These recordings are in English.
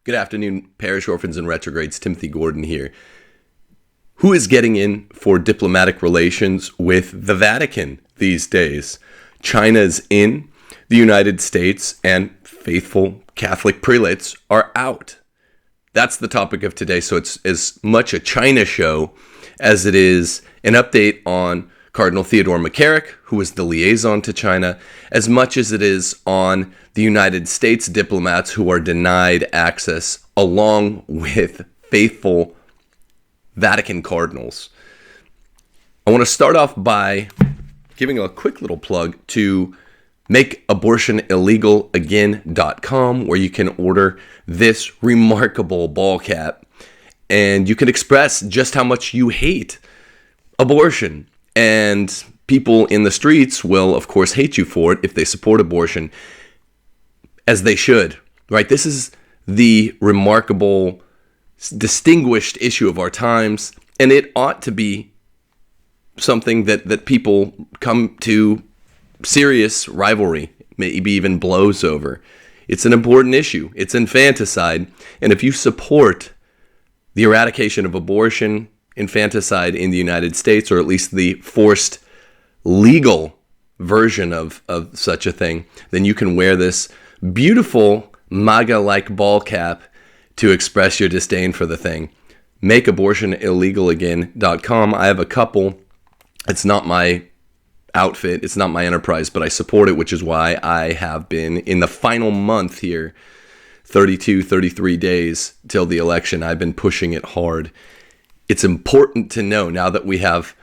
Good afternoon, parish orphans and retrogrades. Timothy Gordon here. Who is getting in for diplomatic relations with the Vatican these days? China's in, the United States and faithful Catholic prelates are out. That's the topic of today, so it's as much a China show as it is an update on Cardinal Theodore McCarrick, who is the liaison to China, as much as it is on the United States diplomats who are denied access, along with faithful Vatican cardinals. I want to start off by giving a quick little plug to makeabortionillegalagain.com, where you can order this remarkable ball cap, and you can express just how much you hate abortion. And people in the streets will, of course, hate you for it if they support abortion, as they should, right? This is the remarkable, distinguished issue of our times, and it ought to be something that people come to serious rivalry, maybe even blows over. It's an important issue. It's infanticide, and if you support the eradication of abortion, infanticide in the United States, or at least the forced legal version of such a thing, then you can wear this beautiful MAGA-like ball cap to express your disdain for the thing. MakeAbortionillegalagain.com. I have a couple. It's not my outfit. It's not my enterprise, but I support it, which is why I have been in the final month here, 32, 33 days till the election. I've been pushing it hard. It's important to know, now that we have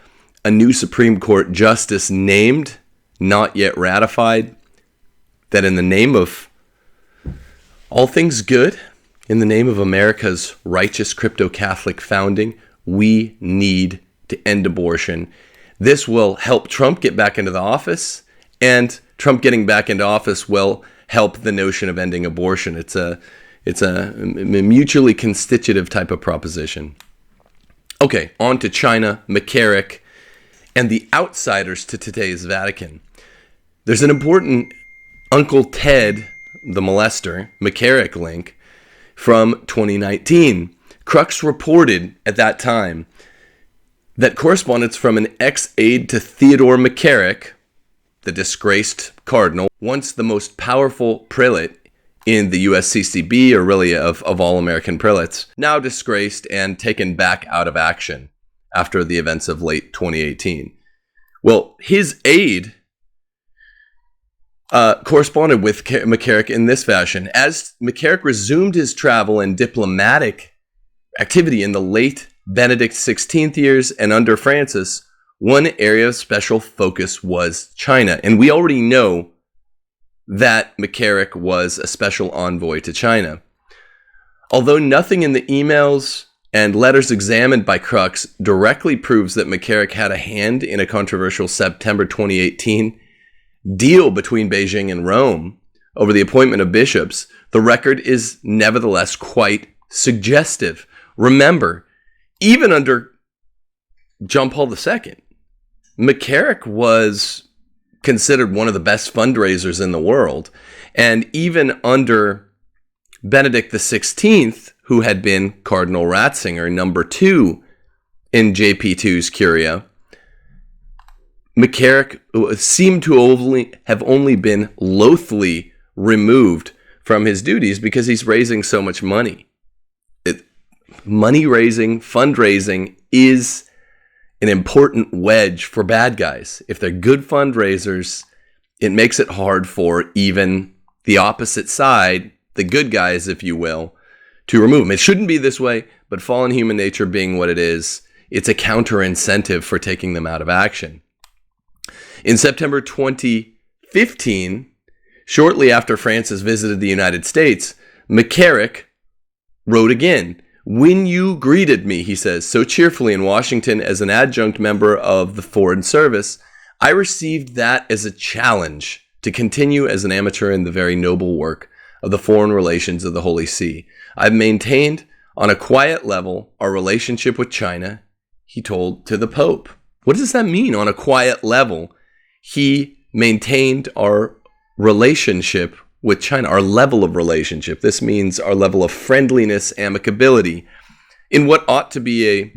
a new Supreme Court justice named, not yet ratified, that in the name of all things good, in the name of America's righteous crypto-Catholic founding, we need to end abortion. This will help Trump get back into the office, and Trump getting back into office will help the notion of ending abortion. It's a mutually constitutive type of proposition. Okay, on to China, McCarrick, and the outsiders to today's Vatican. There's an important Uncle Ted, the molester, McCarrick link from 2019. Crux reported at that time that correspondence from an ex-aide to Theodore McCarrick, the disgraced cardinal, once the most powerful prelate in the USCCB, or really of all American prelates, now disgraced and taken back out of action after the events of late 2018. Well, his aide corresponded with McCarrick in this fashion. As McCarrick resumed his travel and diplomatic activity in the late Benedict XVI years and under Francis, one area of special focus was China. And we already know that McCarrick was a special envoy to China. Although nothing in the emails and letters examined by Crux directly proves that McCarrick had a hand in a controversial September 2018 deal between Beijing and Rome over the appointment of bishops, the record is nevertheless quite suggestive. Remember, even under John Paul II, McCarrick was considered one of the best fundraisers in the world. And even under Benedict XVI, who had been Cardinal Ratzinger, number 2 in JP2's Curia, McCarrick seemed to have only been loathly removed from his duties because he's raising so much money. Money raising, fundraising is an important wedge for bad guys. If they're good fundraisers, it makes it hard for even the opposite side, the good guys, if you will, to remove them. It shouldn't be this way, but fallen human nature being what it is, it's a counter incentive for taking them out of action. In September 2015, shortly after Francis visited the United States, McCarrick wrote again. "When you greeted me," he says, "so cheerfully in Washington as an adjunct member of the Foreign Service, I received that as a challenge to continue as an amateur in the very noble work of the foreign relations of the Holy See. I've maintained on a quiet level our relationship with China," he told to the Pope. What does that mean, on a quiet level? He maintained our relationship with China, our level of relationship. This means our level of friendliness, amicability, in what ought to be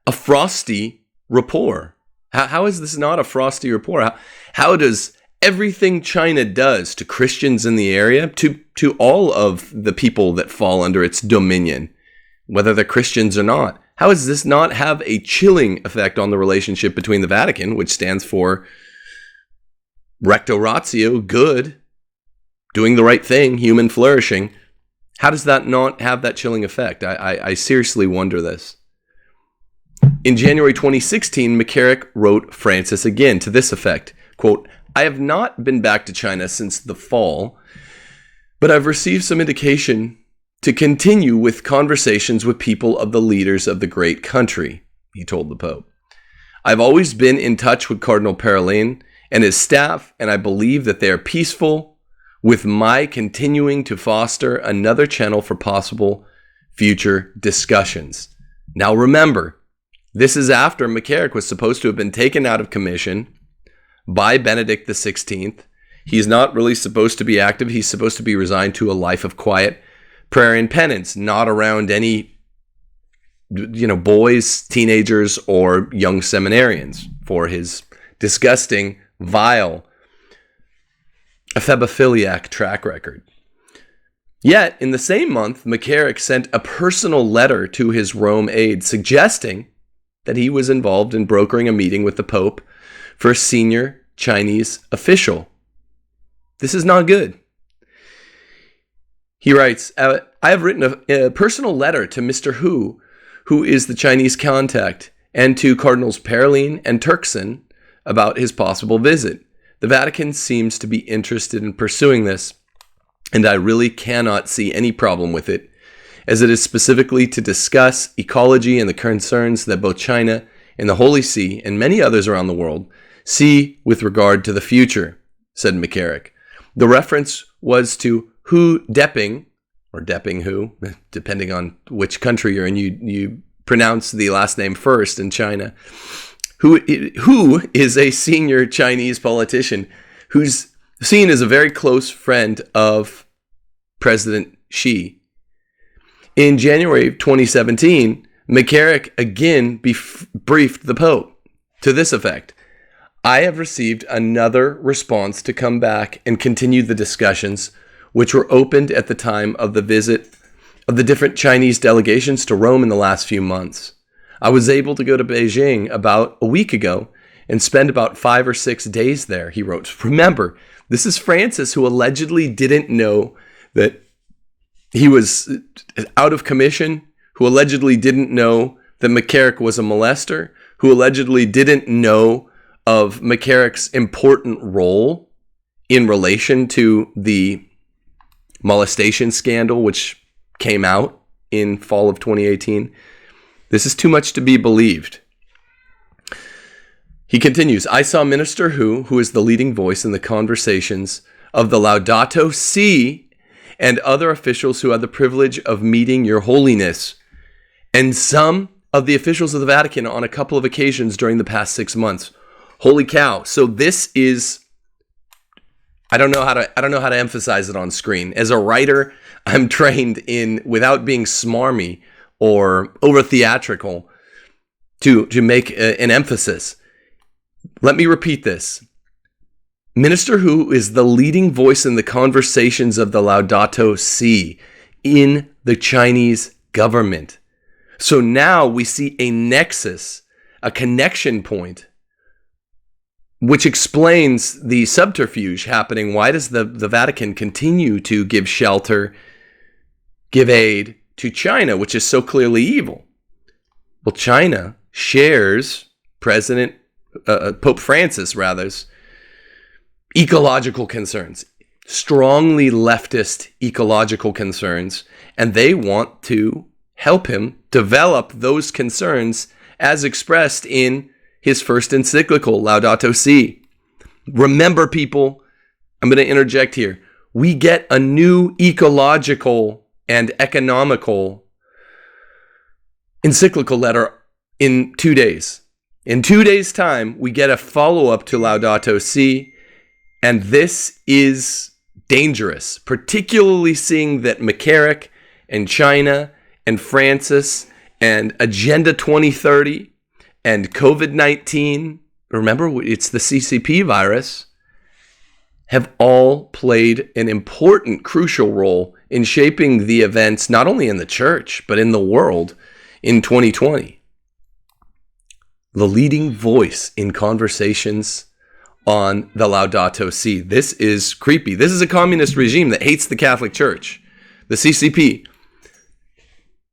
a frosty rapport. How is this not a frosty rapport? How does everything China does to Christians in the area, to all of the people that fall under its dominion, whether they're Christians or not, how does this not have a chilling effect on the relationship between the Vatican, which stands for recto ratio, good, doing the right thing, human flourishing? How does that not have that chilling effect? I seriously wonder this. In January 2016, McCarrick wrote Francis again to this effect, quote, "I have not been back to China since the fall, but I've received some indication to continue with conversations with people of the leaders of the great country," he told the Pope. "I've always been in touch with Cardinal Parolin and his staff, and I believe that they are peaceful with my continuing to foster another channel for possible future discussions." Now remember, this is after McCarrick was supposed to have been taken out of commission by Benedict XVI. He's not really supposed to be active. He's supposed to be resigned to a life of quiet prayer and penance, not around any, boys, teenagers, or young seminarians for his disgusting, vile, ephebophiliac track record. Yet, in the same month, McCarrick sent a personal letter to his Rome aide suggesting that he was involved in brokering a meeting with the Pope for a senior Chinese official. This is not good. He writes, "I have written a personal letter to Mr. Hu is the Chinese contact, and to Cardinals Parolin and Turkson about his possible visit. The Vatican seems to be interested in pursuing this, and I really cannot see any problem with it, as it is specifically to discuss ecology and the concerns that both China and the Holy See and many others around the world see with regard to the future," said McCarrick. The reference was to Hu Deping, or Deping Hu, depending on which country you're in. You pronounce the last name first in China. Hu is a senior Chinese politician who's seen as a very close friend of President Xi. In January of 2017, McCarrick again briefed the Pope to this effect: "I have received another response to come back and continue the discussions which were opened at the time of the visit of the different Chinese delegations to Rome in the last few months. I was able to go to Beijing about a week ago and spend about 5 or 6 days there," he wrote. Remember, this is Francis, who allegedly didn't know that he was out of commission, who allegedly didn't know that McCarrick was a molester, who allegedly didn't know of McCarrick's important role in relation to the molestation scandal, which came out in fall of 2018. This is too much to be believed. He continues, "I saw Minister Hu is the leading voice in the conversations of the Laudato Si and other officials who had the privilege of meeting Your Holiness, and some of the officials of the Vatican on a couple of occasions during the past 6 months." Holy cow. So this is, I don't know how to emphasize it on screen. As a writer, I'm trained in, without being smarmy or over theatrical, to make an emphasis. Let me repeat this. Minister Hu is the leading voice in the conversations of the Laudato Si in the Chinese government. So now we see a nexus, a connection point, which explains the subterfuge happening. Why does the Vatican continue to give shelter, give aid to China, which is so clearly evil? Well, China shares Pope Francis, ecological concerns, strongly leftist ecological concerns, and they want to help him develop those concerns as expressed in his first encyclical, Laudato Si. Remember, people, I'm going to interject here. We get a new ecological and economical encyclical letter in 2 days. In 2 days' time, we get a follow-up to Laudato Si, and this is dangerous, particularly seeing that McCarrick and China and Francis and Agenda 2030 and COVID-19, remember, it's the CCP virus, have all played an important, crucial role in shaping the events, not only in the church, but in the world in 2020. The leading voice in conversations on the Laudato Si. This is creepy. This is a communist regime that hates the Catholic Church. The CCP,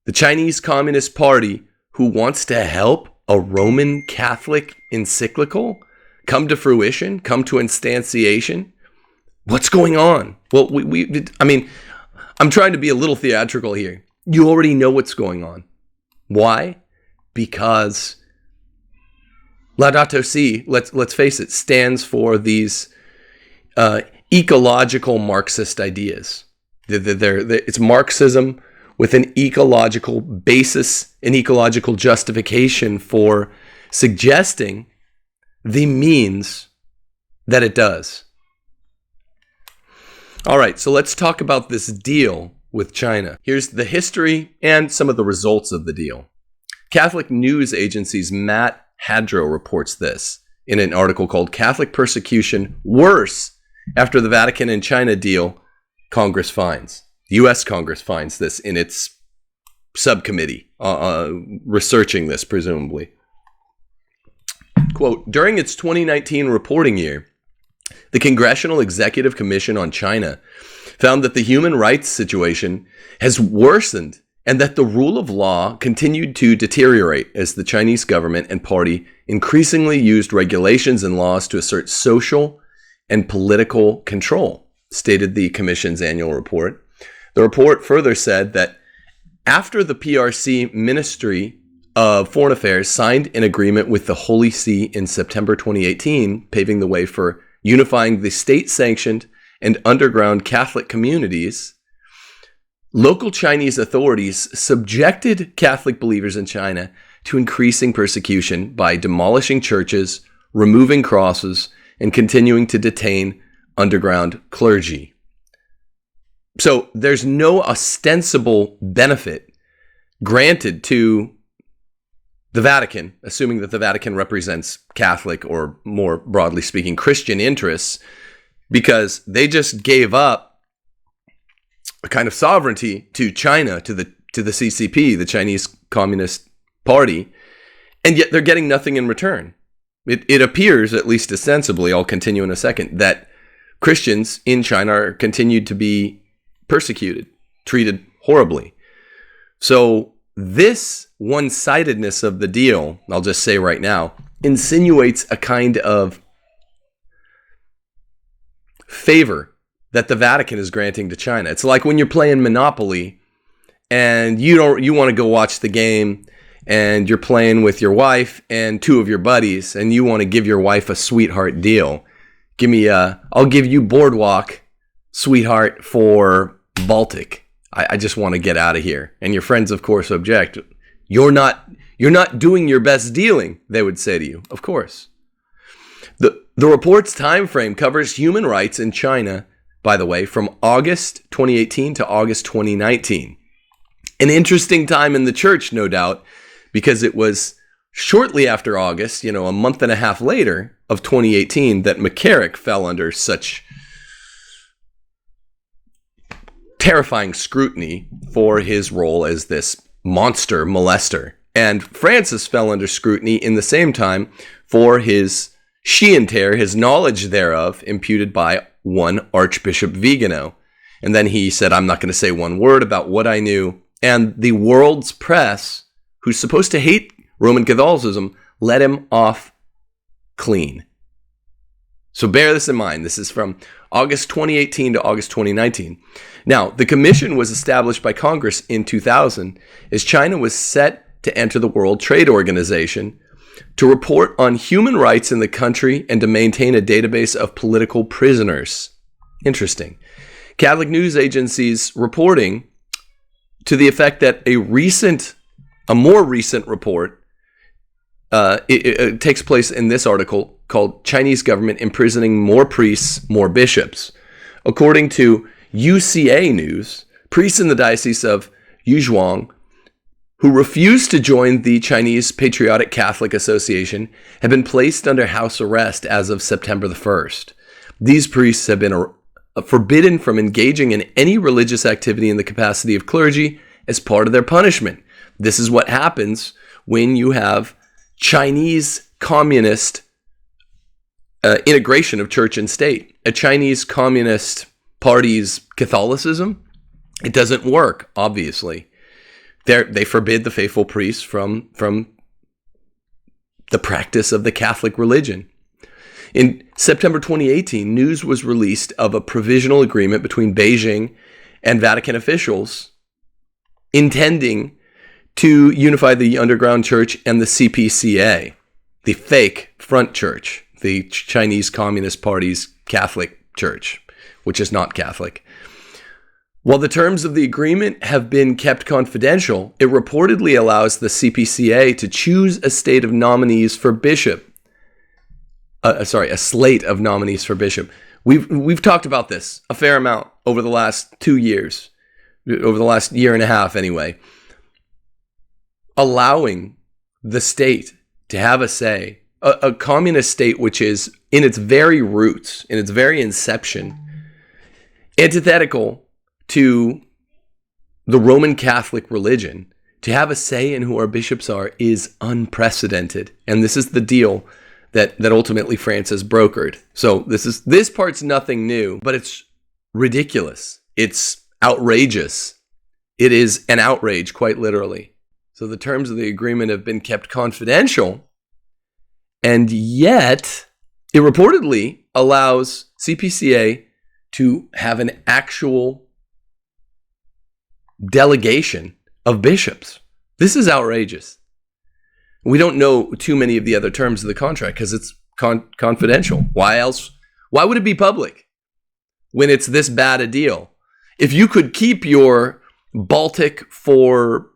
the Chinese Communist Party, who wants to help a Roman Catholic encyclical come to fruition, come to instantiation. What's going on? Well, I'm trying to be a little theatrical here. You already know what's going on. Why? Because Laudato Si, let's face it, stands for these ecological Marxist ideas. It's Marxism with an ecological basis, an ecological justification for suggesting the means that it does. All right, so let's talk about this deal with China. Here's the history and some of the results of the deal. Catholic news agency's Matt Hadrow reports this in an article called Catholic Persecution Worse After the Vatican and China Deal, Congress Finds. The U.S. Congress finds this in its subcommittee, researching this, presumably. Quote, during its 2019 reporting year, the Congressional Executive Commission on China found that the human rights situation has worsened and that the rule of law continued to deteriorate as the Chinese government and party increasingly used regulations and laws to assert social and political control, stated the Commission's annual report. The report further said that after the PRC Ministry of Foreign Affairs signed an agreement with the Holy See in September 2018, paving the way for unifying the state-sanctioned and underground Catholic communities, local Chinese authorities subjected Catholic believers in China to increasing persecution by demolishing churches, removing crosses, and continuing to detain underground clergy. So there's no ostensible benefit granted to the Vatican, assuming that the Vatican represents Catholic or, more broadly speaking, Christian interests, because they just gave up a kind of sovereignty to China, to the CCP, the Chinese Communist Party, and yet they're getting nothing in return. It appears, at least ostensibly, I'll continue in a second, that Christians in China are continued to be persecuted, treated horribly. So this one-sidedness of the deal, I'll just say right now, insinuates a kind of favor that the Vatican is granting to China. It's like when you're playing Monopoly and you want to go watch the game and you're playing with your wife and two of your buddies and you want to give your wife a sweetheart deal. I'll give you Boardwalk, sweetheart, for Baltic. I just want to get out of here. And your friends, of course, object. You're not doing your best dealing, they would say to you. Of course. The report's time frame covers human rights in China, by the way, from August 2018 to August 2019. An interesting time in the church, no doubt, because it was shortly after August, a month and a half later of 2018, that McCarrick fell under such terrifying scrutiny for his role as this monster molester. And Francis fell under scrutiny in the same time for his scienter, his knowledge thereof, imputed by one Archbishop Vigano. And then he said, I'm not going to say one word about what I knew. And the world's press, who's supposed to hate Roman Catholicism, let him off clean. So bear this in mind. This is from August 2018 to August 2019. Now, the commission was established by Congress in 2000 as China was set to enter the World Trade Organization to report on human rights in the country and to maintain a database of political prisoners. Interesting. Catholic news agencies reporting to the effect that a more recent report it takes place in this article called Chinese Government Imprisoning More Priests, More Bishops. According to UCA News, priests in the Diocese of Yuzhuang who refused to join the Chinese Patriotic Catholic Association have been placed under house arrest as of September the 1st. These priests have been forbidden from engaging in any religious activity in the capacity of clergy as part of their punishment. This is what happens when you have Chinese communist integration of church and state. A Chinese communist party's Catholicism, it doesn't work, obviously. They forbid the faithful priests from the practice of the Catholic religion. In September 2018, news was released of a provisional agreement between Beijing and Vatican officials intending to unify the underground church and the CPCA, the fake front church, the Chinese Communist Party's Catholic church, which is not Catholic. While the terms of the agreement have been kept confidential, it reportedly allows the CPCA to choose a slate of nominees for bishop. We've talked about this a fair amount over the last 2 years, over the last year and a half anyway. Allowing the state to have a say, a communist state which is in its very roots, in its very inception, antithetical to the Roman Catholic religion, to have a say in who our bishops are is unprecedented. And this is the deal that ultimately France has brokered. So this part's nothing new, but it's ridiculous. It's outrageous. It is an outrage, quite literally. So the terms of the agreement have been kept confidential, and yet it reportedly allows CPCA to have an actual delegation of bishops. This is outrageous. We don't know too many of the other terms of the contract because it's confidential. Why else? Why would it be public when it's this bad a deal? If you could keep your Baltic for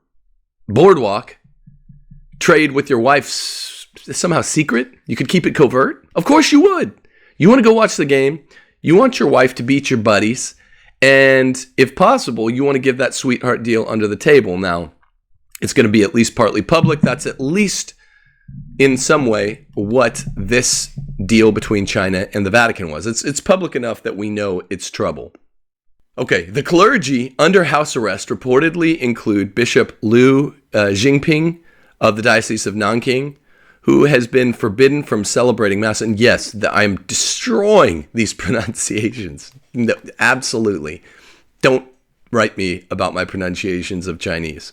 boardwalk trade with your wife somehow secret, you could keep it covert. Of course you would. You want to go watch the game. You want your wife to beat your buddies. And if possible, you want to give that sweetheart deal under the table. Now, it's going to be at least partly public. That's at least in some way what this deal between China and the Vatican was. It's public enough that we know it's trouble. Okay, the clergy under house arrest reportedly include Bishop Liu Jingping of the Diocese of Nanking, who has been forbidden from celebrating Mass. And yes, I'm destroying these pronunciations. No, absolutely. Don't write me about my pronunciations of Chinese.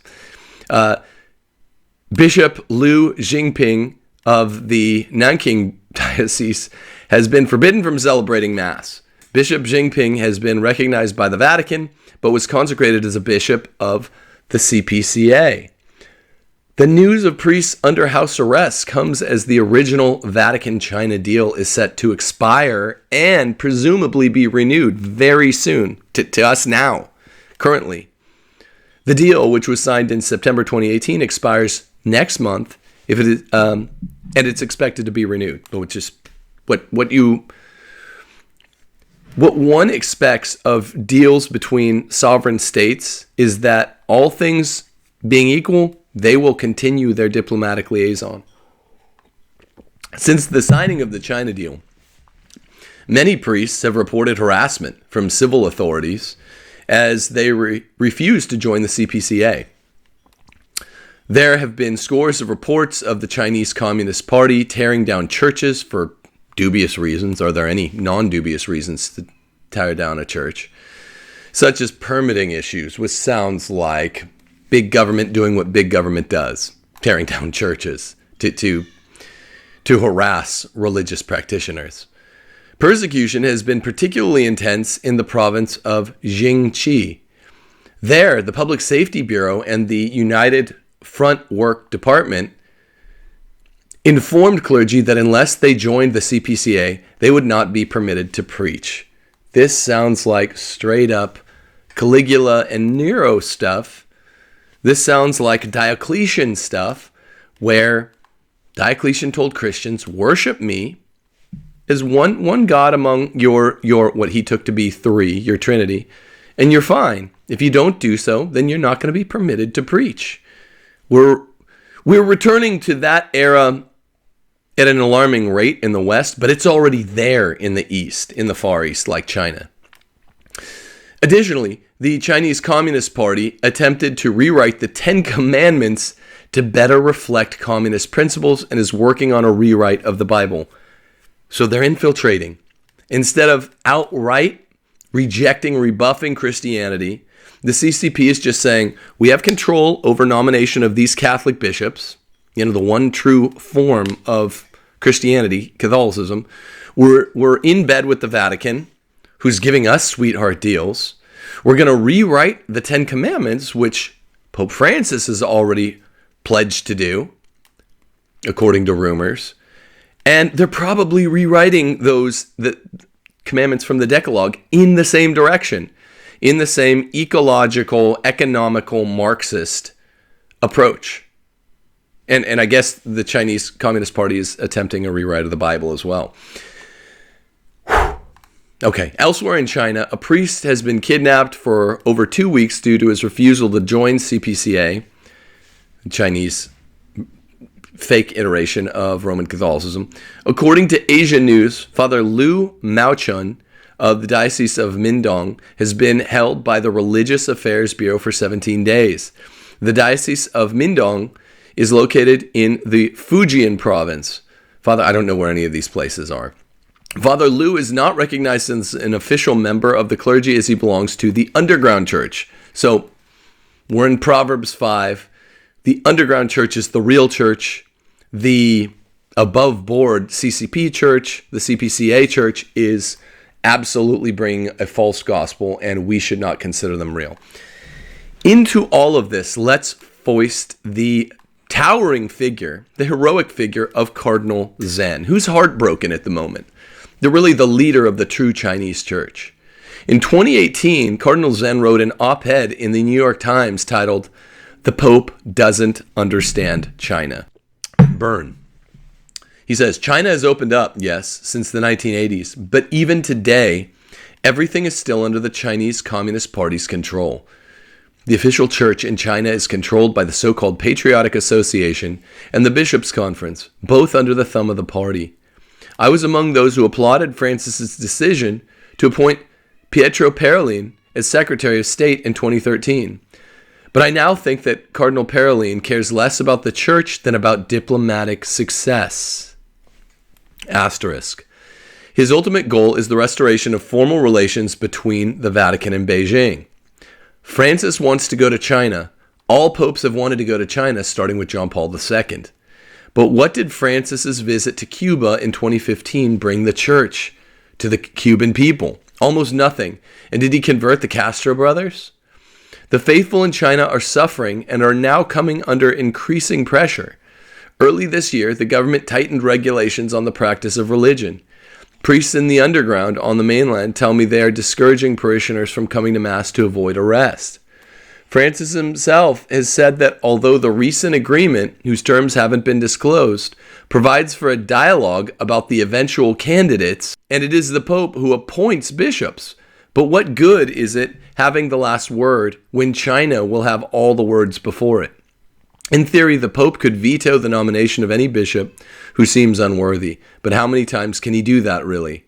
Bishop Liu Jingping of the Nanking Diocese has been forbidden from celebrating Mass. Bishop Jingping has been recognized by the Vatican, but was consecrated as a bishop of the CPCA. The news of priests under house arrest comes as the original Vatican-China deal is set to expire and presumably be renewed very soon, to us now, currently. The deal, which was signed in September 2018, expires next month, and it's expected to be renewed, which is what one expects of deals between sovereign states is that all things being equal, they will continue their diplomatic liaison. Since the signing of the China deal, many priests have reported harassment from civil authorities as they refuse to join the CPCA. There have been scores of reports of the Chinese Communist Party tearing down churches for dubious reasons. Are there any non-dubious reasons to tear down a church? Such as permitting issues, which sounds like big government doing what big government does, tearing down churches to harass religious practitioners. Persecution has been particularly intense in the province of Jingqi. There, the Public Safety Bureau and the United Front Work Department informed clergy that unless they joined the CPCA, they would not be permitted to preach. This sounds like straight up Caligula and Nero stuff. This sounds like Diocletian stuff, where Diocletian told Christians, worship me, as one God among your what he took to be three, your Trinity, and you're fine. If you don't do so, then you're not going to be permitted to preach. We're returning to that era at an alarming rate in the West, but it's already there in the East, in the Far East, like China. Additionally, the Chinese Communist Party attempted to rewrite the Ten Commandments to better reflect communist principles and is working on a rewrite of the Bible. So they're infiltrating. Instead of outright rejecting, rebuffing Christianity, the CCP is just saying, we have control over nomination of these Catholic bishops, the one true form of Christianity, Catholicism. We're in bed with the Vatican, who's giving us sweetheart deals. We're going to rewrite the Ten Commandments, which Pope Francis has already pledged to do, according to rumors. And they're probably rewriting the commandments from the Decalogue in the same direction, in the same ecological, economical, Marxist approach. And I guess the Chinese Communist Party is attempting a rewrite of the Bible as well. Okay, elsewhere in China, a priest has been kidnapped for over 2 weeks due to his refusal to join CPCA, the Chinese fake iteration of Roman Catholicism. According to Asian News, Father Liu Maochun of the Diocese of Mindong has been held by the Religious Affairs Bureau for 17 days. The Diocese of Mindong is located in the Fujian province. Father, I don't know where any of these places are. Father Liu is not recognized as an official member of the clergy as he belongs to the underground church. So we're in Proverbs 5. The underground church is the real church. The above board CCP church, the CPCA church, is absolutely bringing a false gospel, and we should not consider them real. Into all of this, let's foist the towering figure, the heroic figure of Cardinal Zen, who's heartbroken at the moment. They're really the leader of the true Chinese church. In 2018, Cardinal Zen wrote an op-ed in the New York Times titled, "The Pope Doesn't Understand China." Burn. He says, China has opened up, yes, since the 1980s, but even today, everything is still under the Chinese Communist Party's control. The official church in China is controlled by the so-called Patriotic Association and the Bishops' Conference, both under the thumb of the party. I was among those who applauded Francis's decision to appoint Pietro Parolin as Secretary of State in 2013. But I now think that Cardinal Parolin cares less about the church than about diplomatic success. Asterisk. His ultimate goal is the restoration of formal relations between the Vatican and Beijing. Francis wants to go to China. All popes have wanted to go to China, starting with John Paul II. But what did Francis's visit to Cuba in 2015 bring the church to the Cuban people? Almost nothing. And did he convert the Castro brothers? The faithful in China are suffering and are now coming under increasing pressure. Early this year, the government tightened regulations on the practice of religion. Priests in the underground on the mainland tell me they are discouraging parishioners from coming to Mass to avoid arrest. Francis himself has said that although the recent agreement, whose terms haven't been disclosed, provides for a dialogue about the eventual candidates, and it is the Pope who appoints bishops. But what good is it having the last word when China will have all the words before it? In theory, the Pope could veto the nomination of any bishop who seems unworthy. But how many times can he do that, really?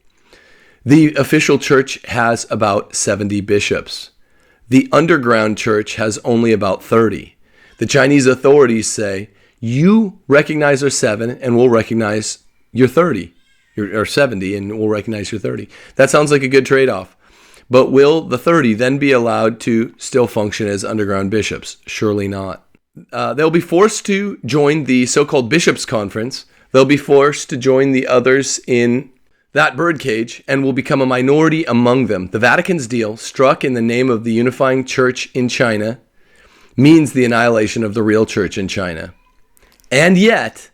The official church has about 70 bishops. The underground church has only about 30. The Chinese authorities say, you recognize our 7 and we'll recognize your 30. Or 70 and we'll recognize your 30. That sounds like a good trade-off. But will the 30 then be allowed to still function as underground bishops? Surely not. They'll be forced to join the so-called Bishops' Conference. They'll be forced to join the others in that birdcage and will become a minority among them. The Vatican's deal, struck in the name of the unifying church in China, means the annihilation of the real church in China. And yet,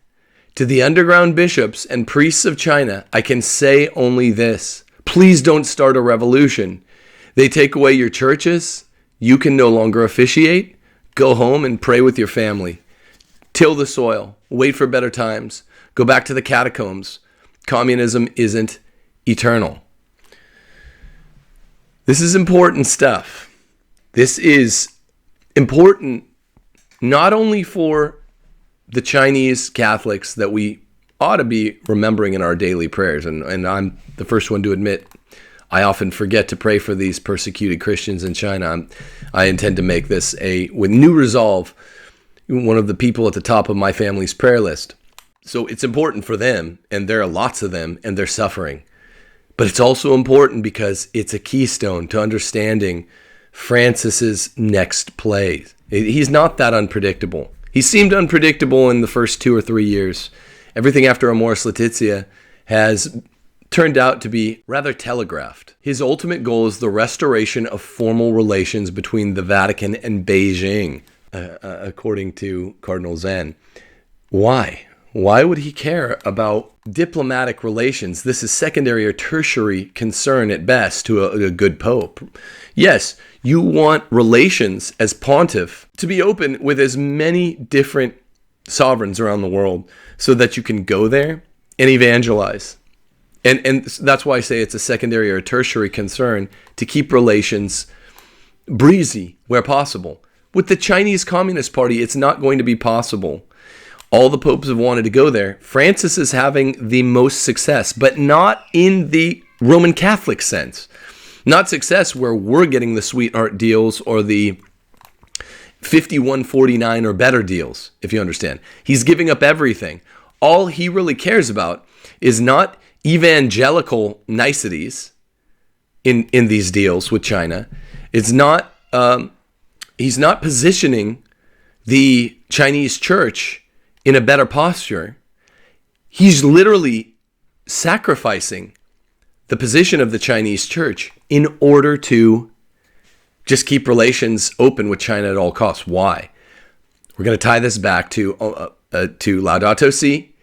to the underground bishops and priests of China, I can say only this. Please don't start a revolution. They take away your churches. You can no longer officiate. Go home and pray with your family. Till the soil. Wait for better times. Go back to the catacombs. communism isn't eternal. This is important stuff. This is important not only for the Chinese Catholics that we ought to be remembering in our daily prayers, and I'm the first one to admit I often forget to pray for these persecuted Christians in China. I intend to make this with new resolve, one of the people at the top of my family's prayer list. So it's important for them, and there are lots of them, and they're suffering. But it's also important because it's a keystone to understanding Francis's next play. He's not that unpredictable. He seemed unpredictable in the first 2 or 3 years. Everything after Amoris Laetitia has turned out to be rather telegraphed. His ultimate goal is the restoration of formal relations between the Vatican and Beijing, according to Cardinal Zen. Why? Why would he care about diplomatic relations? This is secondary or tertiary concern at best to a good pope. Yes, you want relations as pontiff to be open with as many different sovereigns around the world so that you can go there and evangelize. And that's why I say it's a secondary or tertiary concern to keep relations breezy where possible. With the Chinese Communist Party, it's not going to be possible. All the popes have wanted to go there. Francis is having the most success, but not in the Roman Catholic sense. Not success where we're getting the sweetheart deals or the 5149 or better deals, if you understand. He's giving up everything. All he really cares about is not evangelical niceties in these deals with China. It's not. He's not positioning the Chinese church in a better posture. He's literally sacrificing the position of the Chinese church in order to just keep relations open with China at all costs. Why? We're going to tie this back to Laudato Si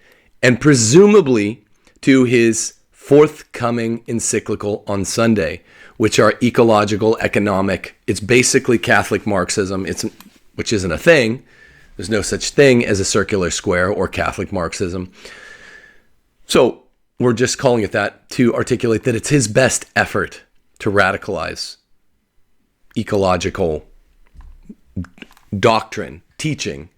and presumably to his forthcoming encyclical on Sunday, which are ecological, economic. It's basically Catholic Marxism, which isn't a thing. There's no such thing as a circular square or Catholic Marxism. So we're just calling it that to articulate that it's his best effort to radicalize ecological doctrine, teaching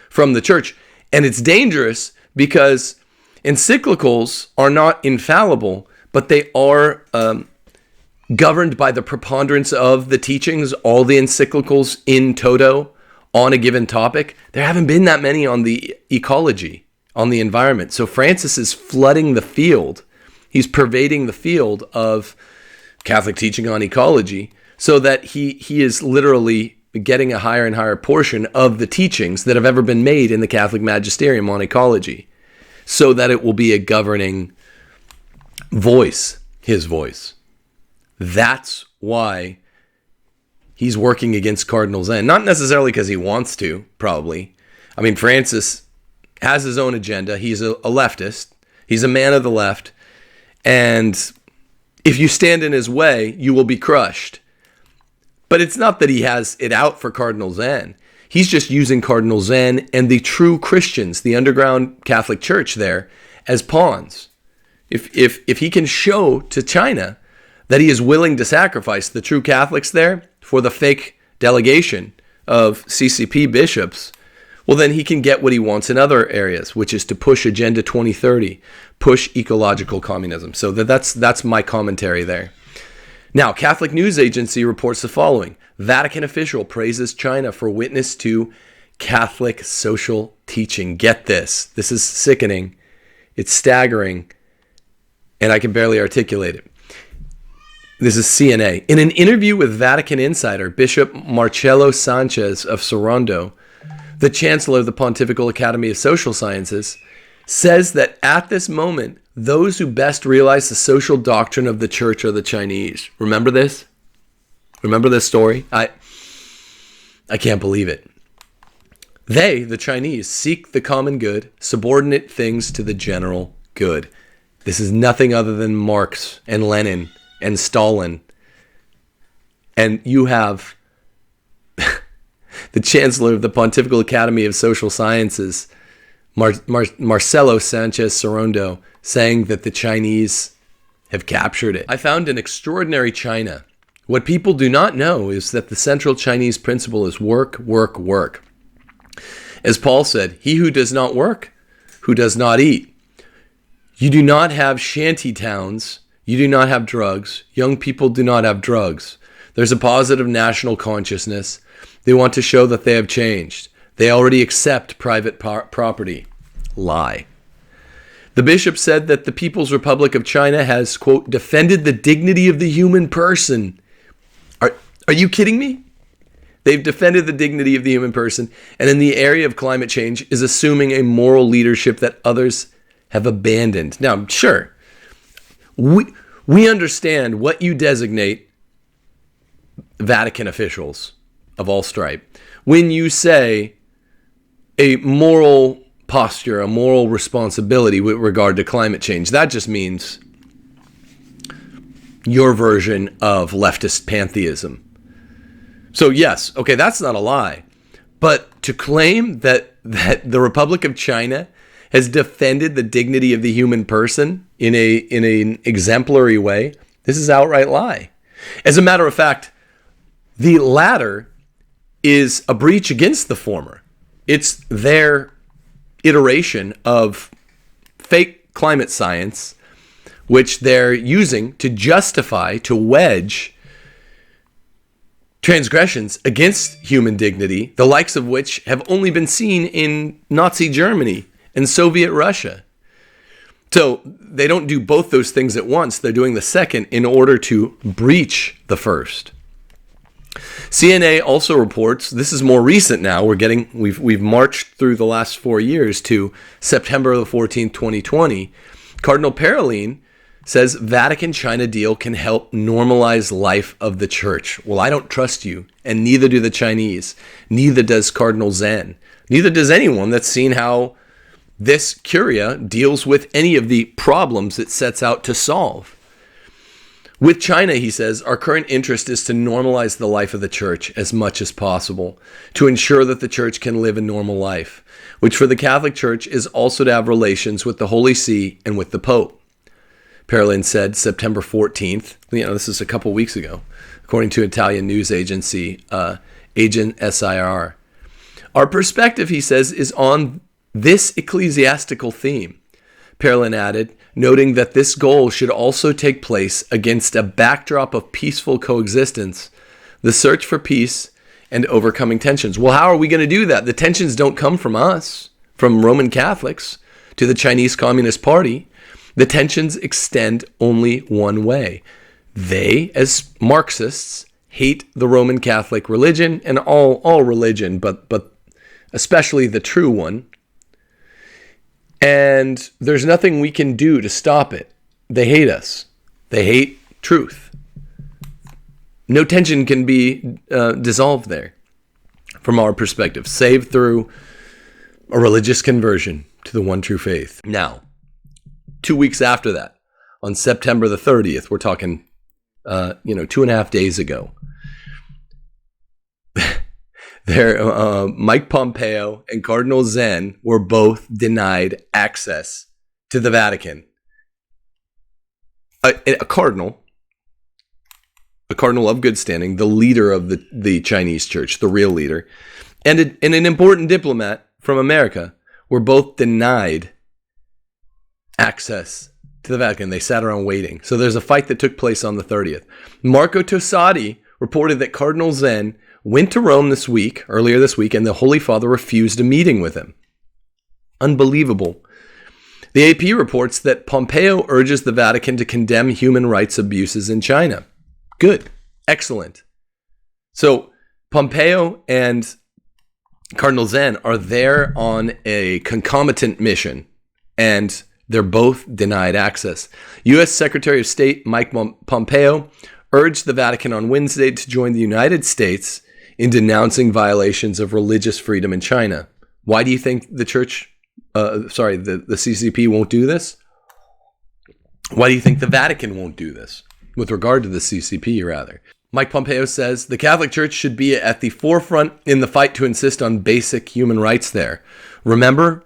from the church. And it's dangerous because encyclicals are not infallible, but they are governed by the preponderance of the teachings, all the encyclicals in toto on a given topic. There haven't been that many on the ecology, on the environment. So Francis is flooding the field. He's pervading the field of Catholic teaching on ecology so that he is literally getting a higher and higher portion of the teachings that have ever been made in the Catholic magisterium on ecology, so that it will be a governing voice, his voice. That's why he's working against Cardinal Zen. Not necessarily because he wants to, probably. I mean, Francis has his own agenda. He's a leftist. He's a man of the left. And if you stand in his way, you will be crushed. But it's not that he has it out for Cardinal Zen. He's just using Cardinal Zen and the true Christians, the underground Catholic Church there, as pawns. If he can show to China that he is willing to sacrifice the true Catholics there for the fake delegation of CCP bishops, well, then he can get what he wants in other areas, which is to push Agenda 2030, push ecological communism. So that's my commentary there. Now, Catholic News Agency reports the following. Vatican official praises China for witness to Catholic social teaching. Get this. This is sickening. It's staggering. And I can barely articulate it. This is CNA. In an interview with Vatican insider Bishop Marcello Sanchez of Sorondo, the Chancellor of the Pontifical Academy of Social Sciences, says that at this moment, those who best realize the social doctrine of the church are the Chinese. Remember this? Remember this story? I can't believe it. They, the Chinese, seek the common good, subordinate things to the general good. This is nothing other than Marx and Lenin and Stalin. And you have the Chancellor of the Pontifical Academy of Social Sciences, Marcelo Sanchez Sorondo, saying that the Chinese have captured it. I found an extraordinary China. What people do not know is that the central Chinese principle is work, work, work. As Paul said, he who does not work, who does not eat. You do not have shanty towns. You do not have drugs. Young people do not have drugs. There's a positive national consciousness. They want to show that they have changed. They already accept private property. Lie. The bishop said that the People's Republic of China has, quote, defended the dignity of the human person. Are you kidding me? They've defended the dignity of the human person, and in the area of climate change is assuming a moral leadership that others have abandoned. Now, sure, we understand what you designate Vatican officials of all stripe when you say a moral posture, a moral responsibility with regard to climate change. That just means your version of leftist pantheism. So yes, okay, that's not a lie. But to claim that the Republic of China has defended the dignity of the human person in an exemplary way, this is outright lie. As a matter of fact, the latter is a breach against the former. It's their iteration of fake climate science, which they're using to justify, to wedge transgressions against human dignity, the likes of which have only been seen in Nazi Germany and Soviet Russia. So they don't do both those things at once. They're doing the second in order to breach the first. CNA also reports, this is more recent now, we've marched through the last 4 years to September the 14th, 2020. Cardinal Parolin says Vatican-China deal can help normalize life of the church. Well, I don't trust you, and neither do the Chinese. Neither does Cardinal Zen. Neither does anyone that's seen how this curia deals with any of the problems it sets out to solve. With China, he says, our current interest is to normalize the life of the church as much as possible, to ensure that the church can live a normal life, which for the Catholic Church is also to have relations with the Holy See and with the Pope. Parolin said September 14th, this is a couple weeks ago, according to Italian news agency, Agent SIR. Our perspective, he says, is on this ecclesiastical theme. Parolin added, noting that this goal should also take place against a backdrop of peaceful coexistence, the search for peace and overcoming tensions. Well, how are we going to do that? The tensions don't come from us, from Roman Catholics to the Chinese Communist Party. The tensions extend only one way. They, as Marxists, hate the Roman Catholic religion and all religion, but especially the true one. And there's nothing we can do to stop it. They hate us. They hate truth. No tension can be dissolved there, from our perspective, save through a religious conversion to the one true faith. Now, 2 weeks after that, on September the 30th, we're talking, 2.5 days ago, Mike Pompeo and Cardinal Zen were both denied access to the Vatican. A cardinal of good standing, the leader of the Chinese church, the real leader, and an important diplomat from America were both denied access to the Vatican. They sat around waiting. So there's a fight that took place on the 30th. Marco Tosati reported that Cardinal Zen went to Rome earlier this week, and the Holy Father refused a meeting with him. Unbelievable. The AP reports that Pompeo urges the Vatican to condemn human rights abuses in China. Good. Excellent. So Pompeo and Cardinal Zen are there on a concomitant mission, and they're both denied access. U.S. Secretary of State Mike Pompeo urged the Vatican on Wednesday to join the United States in denouncing violations of religious freedom in China. Why do you think the CCP won't do this? Why do you think the Vatican won't do this? With regard to the CCP, rather. Mike Pompeo says the Catholic Church should be at the forefront in the fight to insist on basic human rights there. Remember,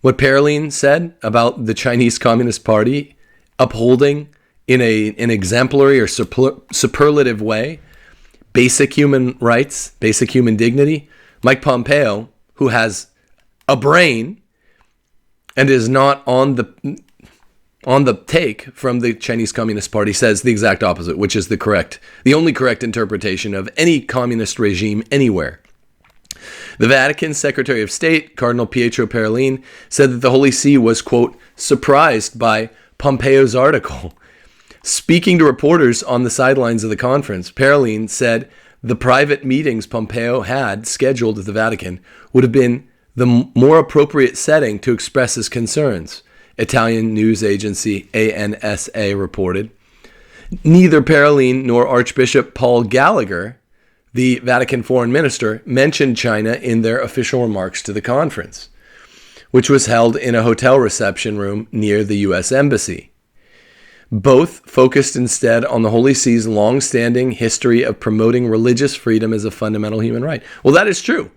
what Paroline said about the Chinese Communist Party upholding in an exemplary or superlative way basic human rights, basic human dignity. Mike Pompeo, who has a brain and is not on the take from the Chinese Communist Party, says the exact opposite, which is the only correct interpretation of any communist regime anywhere. The Vatican Secretary of State, Cardinal Pietro Parolin, said that the Holy See was, quote, surprised by Pompeo's article. Speaking to reporters on the sidelines of the conference, Parolin said the private meetings Pompeo had scheduled at the Vatican would have been the more appropriate setting to express his concerns, Italian news agency ANSA reported. Neither Parolin nor Archbishop Paul Gallagher, the Vatican foreign minister, mentioned China in their official remarks to the conference, which was held in a hotel reception room near the U.S. Embassy. Both focused instead on the Holy See's long-standing history of promoting religious freedom as a fundamental human right. Well, that is true.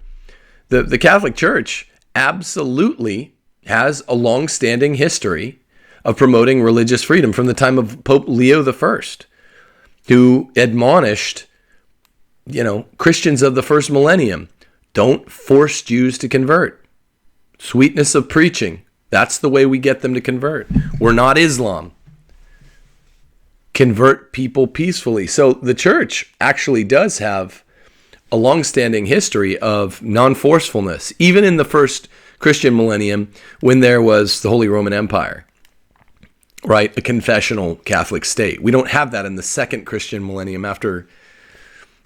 The Catholic Church absolutely has a long-standing history of promoting religious freedom from the time of Pope Leo I, who admonished, Christians of the first millennium, don't force Jews to convert. Sweetness of preaching, that's the way we get them to convert. We're not Islam. Convert people peacefully. So the church actually does have a long-standing history of non-forcefulness, even in the first Christian millennium when there was the Holy Roman Empire, right? A confessional Catholic state. We don't have that in the second Christian millennium after,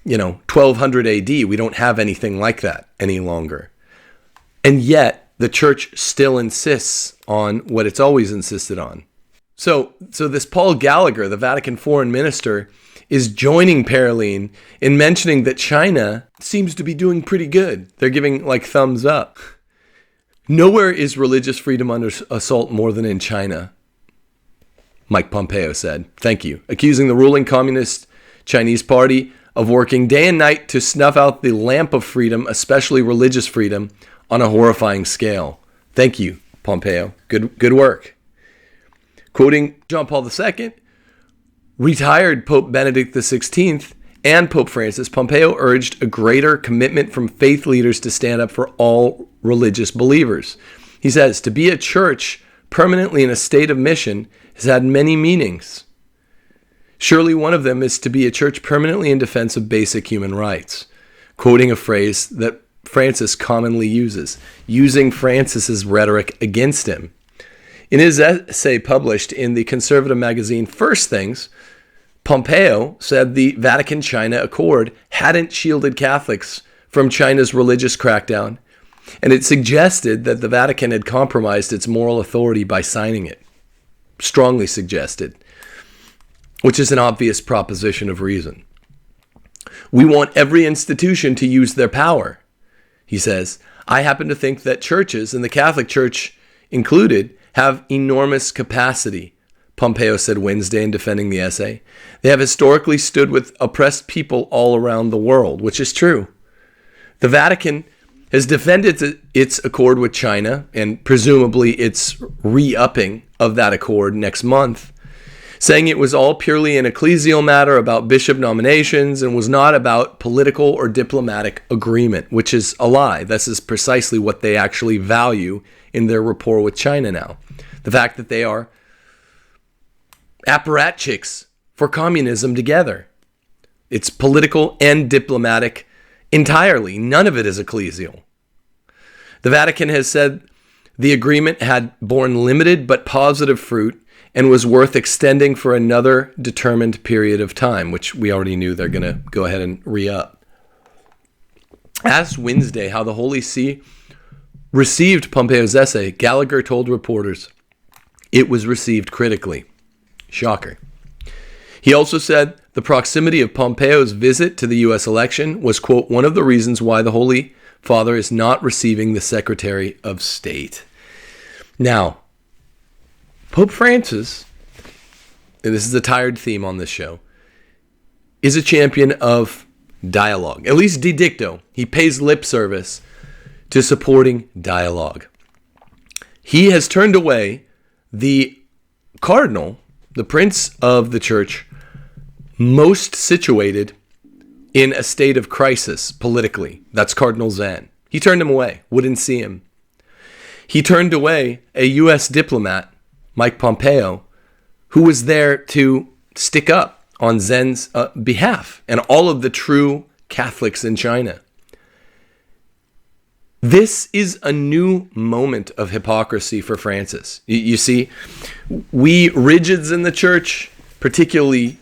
1200 AD. We don't have anything like that any longer. And yet the church still insists on what it's always insisted on. So this Paul Gallagher, the Vatican foreign minister, is joining Parolin in mentioning that China seems to be doing pretty good. They're giving thumbs up. Nowhere is religious freedom under assault more than in China, Mike Pompeo said. Thank you. Accusing the ruling communist Chinese party of working day and night to snuff out the lamp of freedom, especially religious freedom, on a horrifying scale. Thank you, Pompeo. Good work. Quoting John Paul II, retired Pope Benedict XVI, and Pope Francis, Pompeo urged a greater commitment from faith leaders to stand up for all religious believers. He says, to be a church permanently in a state of mission has had many meanings. Surely one of them is to be a church permanently in defense of basic human rights, quoting a phrase that Francis commonly uses, using Francis's rhetoric against him. In his essay published in the conservative magazine First Things, Pompeo said the Vatican-China Accord hadn't shielded Catholics from China's religious crackdown, and it suggested that the Vatican had compromised its moral authority by signing it. Strongly suggested, which is an obvious proposition of reason. We want every institution to use their power, he says. I happen to think that churches, and the Catholic Church included, have enormous capacity, Pompeo said Wednesday in defending the essay. They have historically stood with oppressed people all around the world, which is true. The Vatican has defended its accord with China, and presumably its re-upping of that accord next month, saying it was all purely an ecclesial matter about bishop nominations and was not about political or diplomatic agreement, which is a lie. This is precisely what they actually value in their rapport with China now. The fact that they are apparatchiks for communism together. It's political and diplomatic entirely. None of it is ecclesial. The Vatican has said the agreement had borne limited but positive fruit and was worth extending for another determined period of time, which we already knew they're going to go ahead and re-up. Asked Wednesday how the Holy See received Pompeo's essay, Gallagher told reporters it was received critically. Shocker. He also said the proximity of Pompeo's visit to the U.S. election was, quote, one of the reasons why the Holy Father is not receiving the Secretary of State. Now, Pope Francis, and this is a tired theme on this show, is a champion of dialogue, at least de dicto. He pays lip service to supporting dialogue. He has turned away the cardinal, the prince of the church, most situated in a state of crisis politically. That's Cardinal Zen. He turned him away, wouldn't see him. He turned away a U.S. diplomat, Mike Pompeo, who was there to stick up on Zen's behalf and all of the true Catholics in China. This is a new moment of hypocrisy for Francis. You see, we rigids in the church, particularly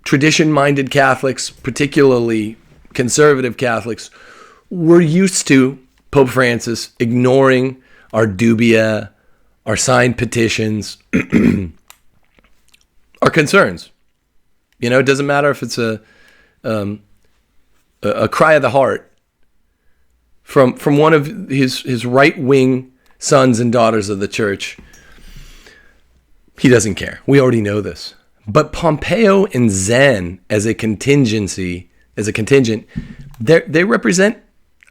tradition-minded Catholics, particularly conservative Catholics, we're used to Pope Francis ignoring our dubia, our signed petitions, our concerns. You know, it doesn't matter if it's a cry of the heart from one of his right-wing sons and daughters of the church. He doesn't care. We already know this. But Pompeo and Zen as a contingent, they represent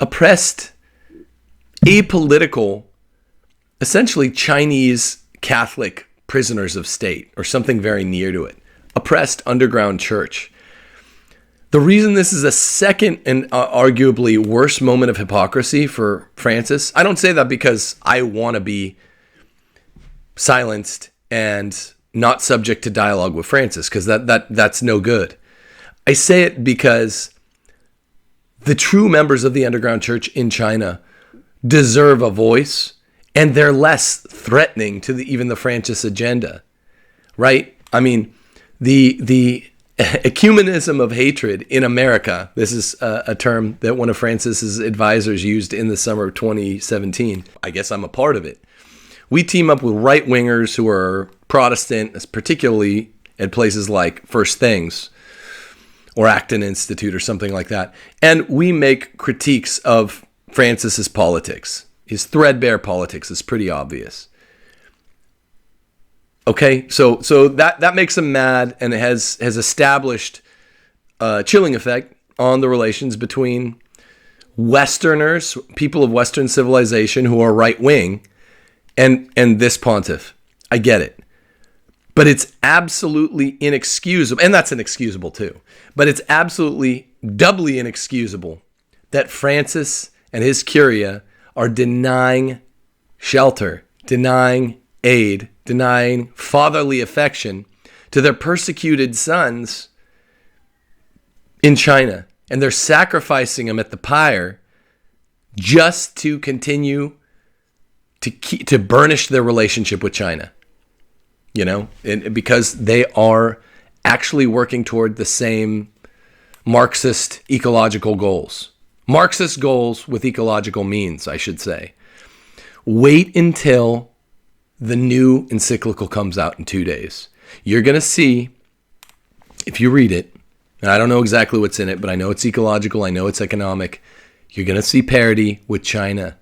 oppressed, apolitical, essentially Chinese Catholic prisoners of state, or something very near to it. Oppressed underground church. The reason this is a second and arguably worse moment of hypocrisy for Francis, I don't say that because I want to be silenced and not subject to dialogue with Francis, because that's no good. I say it because the true members of the underground church in China deserve a voice, and they're less threatening to even the Francis agenda, right? I mean, the ecumenism of hatred in America, this is a term that one of Francis's advisors used in the summer of 2017. I guess I'm a part of it. We team up with right-wingers who are Protestant, particularly at places like First Things or Acton Institute or something like that. And we make critiques of Francis's politics. His threadbare politics is pretty obvious. Okay, so that makes him mad, and it has established a chilling effect on the relations between Westerners, people of Western civilization who are right-wing, and this pontiff. I get it. But it's absolutely inexcusable, and that's inexcusable too, but it's absolutely doubly inexcusable that Francis and his curia are denying shelter, denying aid, denying fatherly affection to their persecuted sons in China. And they're sacrificing them at the pyre just to continue to burnish their relationship with China. You know, because they are actually working toward the same Marxist ecological goals. Marxist goals with ecological means, I should say. Wait until the new encyclical comes out in 2 days. You're going to see, if you read it, and I don't know exactly what's in it, but I know it's ecological, I know it's economic. You're going to see parity with China,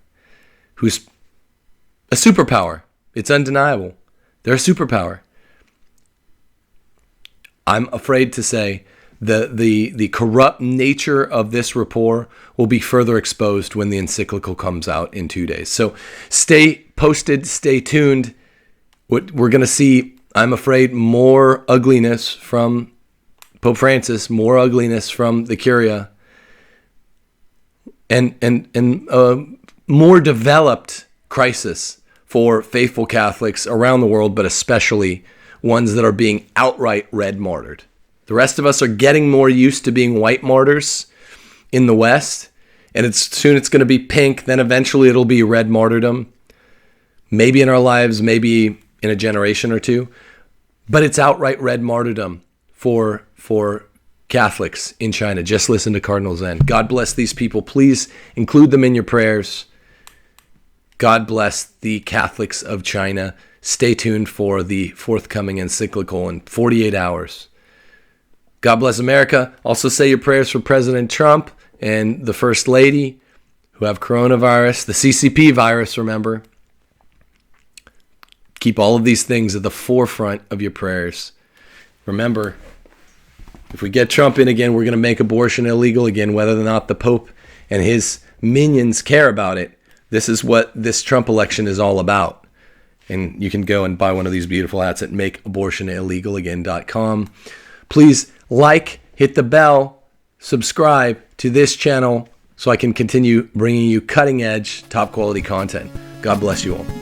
who's a superpower. It's undeniable. They're a superpower. I'm afraid to say the corrupt nature of this rapport will be further exposed when the encyclical comes out in 2 days. So stay posted, stay tuned. We're going to see, I'm afraid, more ugliness from Pope Francis, more ugliness from the Curia, and more developed crisis for faithful Catholics around the world, but especially ones that are being outright red martyred. The rest of us are getting more used to being white martyrs in the West, and soon it's going to be pink, then eventually it'll be red martyrdom. Maybe in our lives, maybe in a generation or two, but it's outright red martyrdom for Catholics in China. Just listen to Cardinal Zen. God bless these people. Please include them in your prayers. God bless the Catholics of China. Stay tuned for the forthcoming encyclical in 48 hours. God bless America. Also say your prayers for President Trump and the First Lady who have coronavirus, the CCP virus, remember. Keep all of these things at the forefront of your prayers. Remember, if we get Trump in again, we're going to make abortion illegal again, whether or not the Pope and his minions care about it. This is what this Trump election is all about. And you can go and buy one of these beautiful hats at makeabortionillegalain.com. Please hit the bell, subscribe to this channel so I can continue bringing you cutting edge, top quality content. God bless you all.